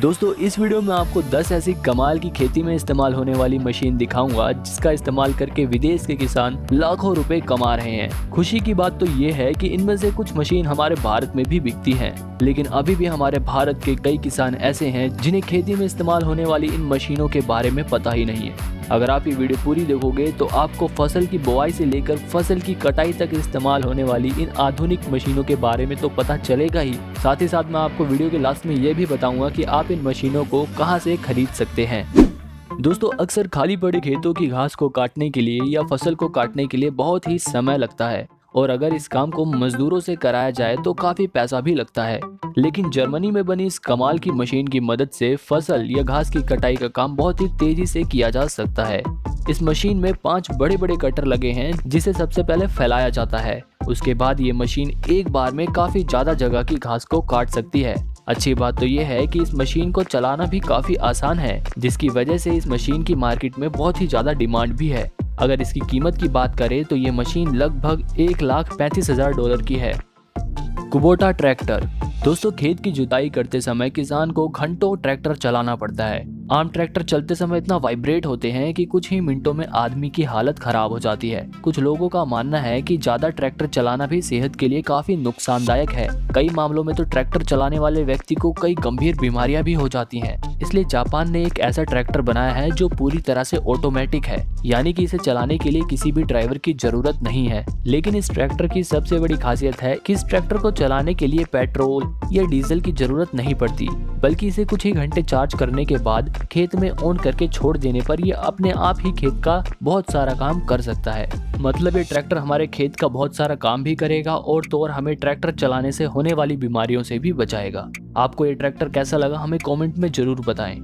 दोस्तों इस वीडियो में आपको 10 ऐसी कमाल की खेती में इस्तेमाल होने वाली मशीन दिखाऊंगा जिसका इस्तेमाल करके विदेश के किसान लाखों रुपए कमा रहे हैं। खुशी की बात तो ये है कि इनमें से कुछ मशीन हमारे भारत में भी बिकती हैं, लेकिन अभी भी हमारे भारत के कई किसान ऐसे हैं जिन्हें खेती में इस्तेमाल होने वाली इन मशीनों के बारे में पता ही नहीं है। अगर आप ये वीडियो पूरी देखोगे तो आपको फसल की बुआई से लेकर फसल की कटाई तक इस्तेमाल होने वाली इन आधुनिक मशीनों के बारे में तो पता चलेगा ही, साथ ही साथ मैं आपको वीडियो के लास्ट में ये भी बताऊंगा कि आप इन मशीनों को कहां से खरीद सकते हैं। दोस्तों अक्सर खाली पड़े खेतों की घास को काटने के लिए या फसल को काटने के लिए बहुत ही समय लगता है और अगर इस काम को मजदूरों से कराया जाए तो काफी पैसा भी लगता है। लेकिन जर्मनी में बनी इस कमाल की मशीन की मदद से फसल या घास की कटाई का काम बहुत ही तेजी से किया जा सकता है। इस मशीन में 5 बड़े बड़े कटर लगे हैं जिसे सबसे पहले फैलाया जाता है। उसके बाद ये मशीन एक बार में काफी ज्यादा जगह की घास को काट सकती है। अच्छी बात तो ये है कि इस मशीन को चलाना भी काफी आसान है, जिसकी वजह से इस मशीन की मार्केट में बहुत ही ज्यादा डिमांड भी है। अगर इसकी कीमत की बात करें तो ये मशीन लगभग $1,35,000 की है। Kubota tractor. दोस्तों खेत की जुताई करते समय किसान को घंटों ट्रैक्टर चलाना पड़ता है। आम ट्रैक्टर चलते समय इतना वाइब्रेट होते हैं कि कुछ ही मिनटों में आदमी की हालत खराब हो जाती है। कुछ लोगों का मानना है कि ज्यादा ट्रैक्टर चलाना भी सेहत के लिए काफी नुकसानदायक है। कई मामलों में तो ट्रैक्टर चलाने वाले व्यक्ति को कई गंभीर बीमारियां भी हो जाती हैं। इसलिए जापान ने एक ऐसा ट्रैक्टर बनाया है जो पूरी तरह से ऑटोमेटिक है, यानी कि इसे चलाने के लिए किसी भी ड्राइवर की जरूरत नहीं है। लेकिन इस ट्रैक्टर की सबसे बड़ी खासियत है कि इस ट्रैक्टर को चलाने के लिए पेट्रोल या डीजल की जरूरत नहीं पड़ती, बल्कि इसे कुछ ही घंटे चार्ज करने के बाद खेत में ऑन करके छोड़ देने पर ये अपने आप ही खेत का बहुत सारा काम कर सकता है। मतलब ये ट्रैक्टर हमारे खेत का बहुत सारा काम भी करेगा और तो और हमें ट्रैक्टर चलाने से होने वाली बीमारियों से भी बचाएगा। आपको ये ट्रैक्टर कैसा लगा हमें कमेंट में जरूर बताएं।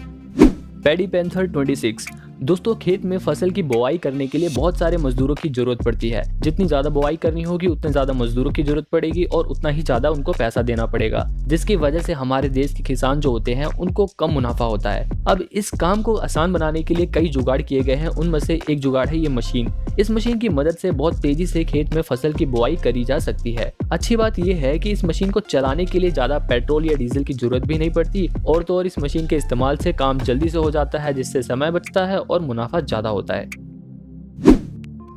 Paddy panther 26। दोस्तों खेत में फसल की बुआई करने के लिए बहुत सारे मजदूरों की जरूरत पड़ती है। जितनी ज्यादा बुआई करनी होगी उतने ज्यादा मजदूरों की जरूरत पड़ेगी और उतना ही ज्यादा उनको पैसा देना पड़ेगा, जिसकी वजह से हमारे देश के किसान जो होते हैं उनको कम मुनाफा होता है। अब इस काम को आसान बनाने के लिए कई जुगाड़ किए गए हैं। उनमें से एक जुगाड़ है ये मशीन। इस मशीन की मदद से बहुत तेजी से खेत में फसल की बुआई करी जा सकती है। अच्छी बात यह है कि इस मशीन को चलाने के लिए ज्यादा पेट्रोल या डीजल की जरूरत भी नहीं पड़ती और तो और इस मशीन के इस्तेमाल से काम जल्दी से हो जाता है, जिससे समय बचता है और मुनाफा ज्यादा होता है।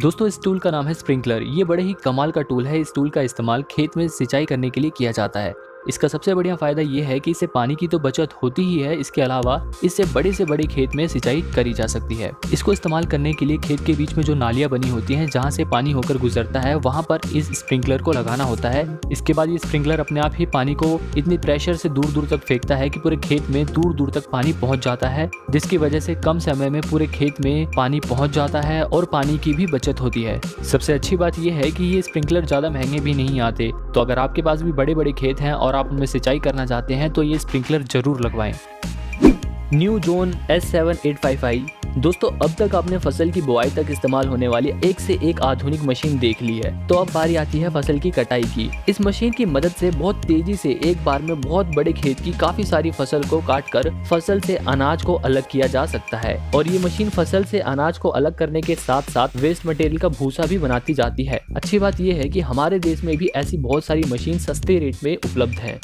दोस्तों इस टूल का नाम है स्प्रिंकलर। ये बड़े ही कमाल का टूल है। इस टूल का इस्तेमाल खेत में सिंचाई करने के लिए किया जाता है। इसका सबसे बढ़िया फायदा ये है कि इससे पानी की तो बचत होती ही है, इसके अलावा इससे बड़े से बड़े खेत में सिंचाई करी जा सकती है। इसको इस्तेमाल करने के लिए खेत के बीच में जो नालियां बनी होती हैं जहां से पानी होकर गुजरता है वहां पर इस स्प्रिंकलर को लगाना होता है। इसके बाद ये स्प्रिंकलर अपने आप ही पानी को इतनी प्रेशर से दूर दूर तक फेंकता है कि पूरे खेत में दूर दूर तक पानी पहुंच जाता है, जिसकी वजह से कम समय में पूरे खेत में पानी पहुंच जाता है और पानी की भी बचत होती है। सबसे अच्छी बात यह है कि ये स्प्रिंकलर ज्यादा महंगे भी नहीं आते, तो अगर आपके पास भी बड़े बड़े खेत हैं और आप उनमें सिंचाई करना चाहते हैं तो ये स्प्रिंकलर जरूर लगवाएं। New zone S7855। दोस्तों अब तक आपने फसल की बुआई तक इस्तेमाल होने वाली एक से एक आधुनिक मशीन देख ली है, तो अब बारी आती है फसल की कटाई की। इस मशीन की मदद से बहुत तेजी से एक बार में बहुत बड़े खेत की काफी सारी फसल को काटकर फसल से अनाज को अलग किया जा सकता है और ये मशीन फसल से अनाज को अलग करने के साथ साथ वेस्ट मटेरियल का भूसा भी बनाती जाती है। अच्छी बात यह है कि हमारे देश में भी ऐसी बहुत सारी मशीन सस्ते रेट में उपलब्ध है।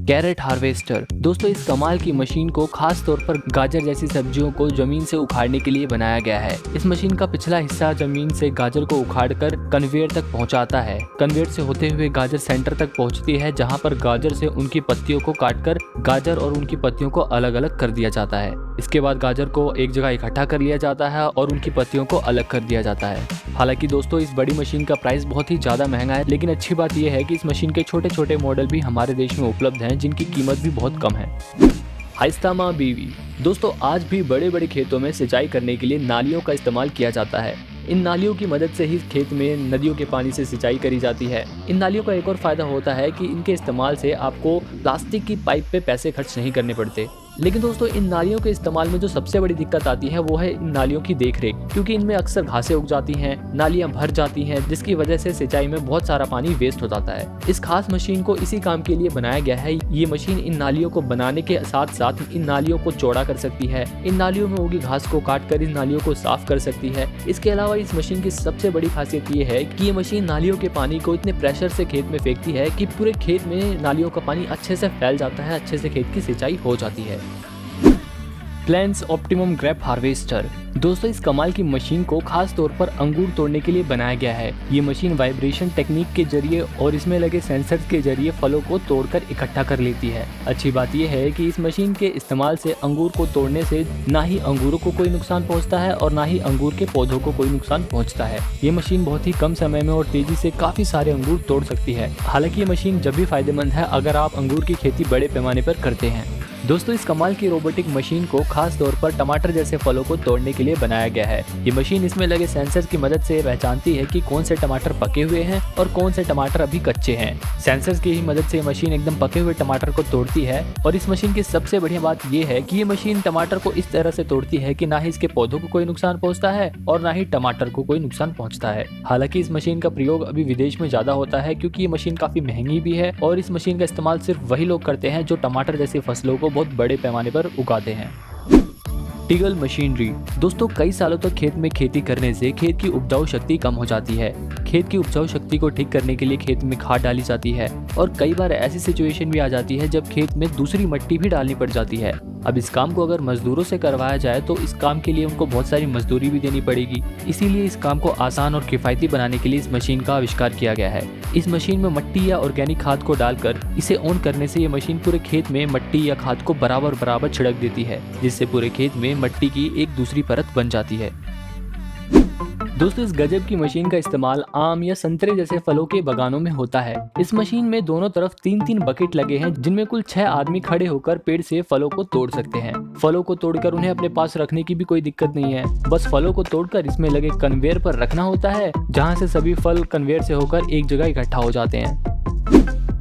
Carrot harvester. दोस्तों इस कमाल की मशीन को खास तौर पर गाजर जैसी सब्जियों को जमीन से उखाड़ने के लिए बनाया गया है। इस मशीन का पिछला हिस्सा जमीन से गाजर को उखाड़कर कन्वेयर तक पहुंचाता है। कन्वेयर से होते हुए गाजर सेंटर तक पहुंचती है, जहां पर गाजर से उनकी पत्तियों को काटकर गाजर और उनकी पत्तियों को अलग अलग कर दिया जाता है। इसके बाद गाजर को एक जगह इकट्ठा कर लिया जाता है और उनकी पत्तियों को अलग कर दिया जाता है। हालांकि दोस्तों इस बड़ी मशीन का प्राइस बहुत ही ज्यादा महंगा है, लेकिन अच्छी बात यह है कि इस मशीन के छोटे छोटे मॉडल भी हमारे देश में उपलब्ध हैं जिनकी कीमत भी बहुत कम है। हाइस्तामा बीवी। दोस्तों आज भी बड़े बड़े खेतों में सिंचाई करने के लिए नालियों का इस्तेमाल किया जाता है। इन नालियों की मदद से ही खेत में नदियों के पानी से सिंचाई करी जाती है। इन नालियों का एक और फायदा होता है कि इनके इस्तेमाल से आपको प्लास्टिक की पाइप पे पैसे खर्च नहीं करने पड़ते। लेकिन दोस्तों इन नालियों के इस्तेमाल में जो सबसे बड़ी दिक्कत आती है वो है इन नालियों की देखरेख, क्योंकि इनमें अक्सर घासें उग जाती हैं, नालियां भर जाती हैं, जिसकी वजह से सिंचाई में बहुत सारा पानी वेस्ट हो जाता है। इस खास मशीन को इसी काम के लिए बनाया गया है। ये मशीन इन नालियों को बनाने के साथ साथ इन नालियों को चौड़ा कर सकती है, इन नालियों में उगी घास को काट कर इन नालियों को साफ कर सकती है। इसके अलावा इस मशीन की सबसे बड़ी खासियत ये है कि ये मशीन नालियों के पानी को इतने प्रेशर से खेत में फेंकती है कि पूरे खेत में नालियों का पानी अच्छे से फैल जाता है, अच्छे से खेत की सिंचाई हो जाती है। Plains optimum grape harvester. दोस्तों इस कमाल की मशीन को खास तौर पर अंगूर तोड़ने के लिए बनाया गया है। ये मशीन वाइब्रेशन टेक्निक के जरिए और इसमें लगे सेंसर्स के जरिए फलों को तोड़कर इकट्ठा कर लेती है। अच्छी बात यह है कि इस मशीन के इस्तेमाल से अंगूर को तोड़ने से ना ही अंगूरों को कोई नुकसान पहुंचता है और ना ही अंगूर के पौधों को कोई नुकसान पहुंचता है। ये मशीन बहुत ही कम समय में और तेजी से काफी सारे अंगूर तोड़ सकती है। हालांकि ये मशीन जब भी फायदेमंद है अगर आप अंगूर की खेती बड़े पैमाने पर करते हैं। दोस्तों इस कमाल की रोबोटिक मशीन को खास तौर पर टमाटर जैसे फलों को तोड़ने के लिए बनाया गया है। ये मशीन इसमें लगे सेंसर की मदद से पहचानती है कि कौन से टमाटर पके हुए हैं और कौन से टमाटर अभी कच्चे हैं। सेंसर्स की ही मदद से मशीन एकदम पके हुए टमाटर को तोड़ती है और इस मशीन की सबसे बढ़िया बात यह है कि ये मशीन टमाटर को इस तरह से तोड़ती है कि ना ही इसके पौधों को कोई नुकसान पहुंचता है और ना ही टमाटर को कोई नुकसान पहुंचता है। हालांकि इस मशीन का प्रयोग अभी विदेश में ज्यादा होता है क्योंकि ये मशीन काफी महंगी भी है और इस मशीन का इस्तेमाल सिर्फ वही लोग करते हैं जो टमाटर जैसी फसलों को बहुत बड़े पैमाने पर उगाते हैं। टिगल मशीनरी। दोस्तों कई सालों तक खेत में खेती करने से खेत की उपजाऊ शक्ति कम हो जाती है। खेत की उपजाऊ शक्ति को ठीक करने के लिए खेत में खाद डाली जाती है और कई बार ऐसी सिचुएशन भी आ जाती है जब खेत में दूसरी मिट्टी भी डालनी पड़ जाती है। अब इस काम को अगर मजदूरों से करवाया जाए तो इस काम के लिए उनको बहुत सारी मजदूरी भी देनी पड़ेगी। इसीलिए इस काम को आसान और किफायती बनाने के लिए इस मशीन का आविष्कार किया गया है। इस मशीन में मिट्टी या ऑर्गेनिक खाद को डालकर इसे ऑन करने से ये मशीन पूरे खेत में मिट्टी या खाद को बराबर छिड़क देती है, जिससे पूरे खेत में मिट्टी की एक दूसरी परत बन जाती है। दोस्तों इस गजब की मशीन का इस्तेमाल आम या संतरे जैसे फलों के बागानों में होता है। इस मशीन में दोनों तरफ 3-3 बकेट लगे हैं जिनमें कुल 6 आदमी खड़े होकर पेड़ से फलों को तोड़ सकते हैं। फलों को तोड़कर उन्हें अपने पास रखने की भी कोई दिक्कत नहीं है, बस फलों को तोड़कर इसमें लगे कन्वेयर पर रखना होता है, जहाँ से सभी फल कन्वेयर से होकर एक जगह इकट्ठा हो जाते हैं।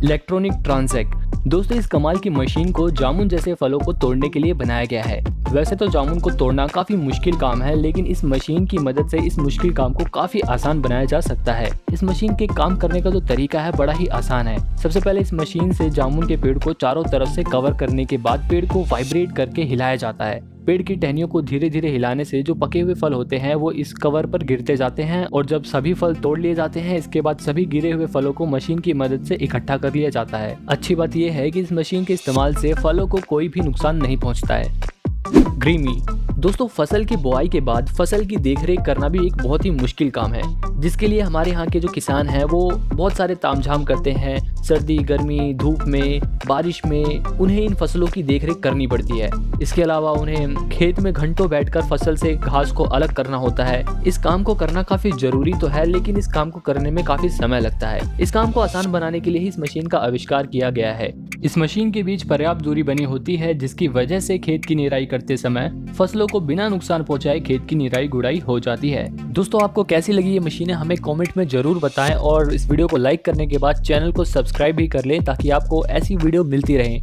Electronic transact. दोस्तों इस कमाल की मशीन को जामुन जैसे फलों को तोड़ने के लिए बनाया गया है। वैसे तो जामुन को तोड़ना काफी मुश्किल काम है, लेकिन इस मशीन की मदद से इस मुश्किल काम को काफी आसान बनाया जा सकता है। इस मशीन के काम करने का जो तरीका है बड़ा ही आसान है। सबसे पहले इस मशीन से जामुन के पेड़ को चारों तरफ से कवर करने के बाद पेड़ को वाइब्रेट करके हिलाया जाता है। पेड़ की टहनियों को धीरे धीरे हिलाने से जो पके हुए फल होते हैं वो इस कवर पर गिरते जाते हैं और जब सभी फल तोड़ लिए जाते हैं इसके बाद सभी गिरे हुए फलों को मशीन की मदद से इकट्ठा कर लिया जाता है। अच्छी बात यह है कि इस मशीन के इस्तेमाल से फलों को कोई भी नुकसान नहीं पहुंचता है। ग्रीमी। दोस्तों फसल की बुआई के बाद फसल की देखरेख करना भी एक बहुत ही मुश्किल काम है, जिसके लिए हमारे यहाँ के जो किसान हैं वो बहुत सारे तामझाम करते हैं। सर्दी गर्मी धूप में बारिश में उन्हें इन फसलों की देखरेख करनी पड़ती है। इसके अलावा उन्हें खेत में घंटों बैठकर फसल से घास को अलग करना होता है। इस काम को करना काफी जरूरी तो है, लेकिन इस काम को करने में काफी समय लगता है। इस काम को आसान बनाने के लिए ही इस मशीन का आविष्कार किया गया है। इस मशीन के बीच पर्याप्त दूरी बनी होती है, जिसकी वजह से खेत की निराई करते समय फसलों को बिना नुकसान पहुंचाए खेत की निराई गुड़ाई हो जाती है। दोस्तों आपको कैसी लगी ये मशीनें हमें कमेंट में जरूर बताएं और इस वीडियो को लाइक करने के बाद चैनल को सब्सक्राइब भी कर लें ताकि आपको ऐसी वीडियो मिलती रहे।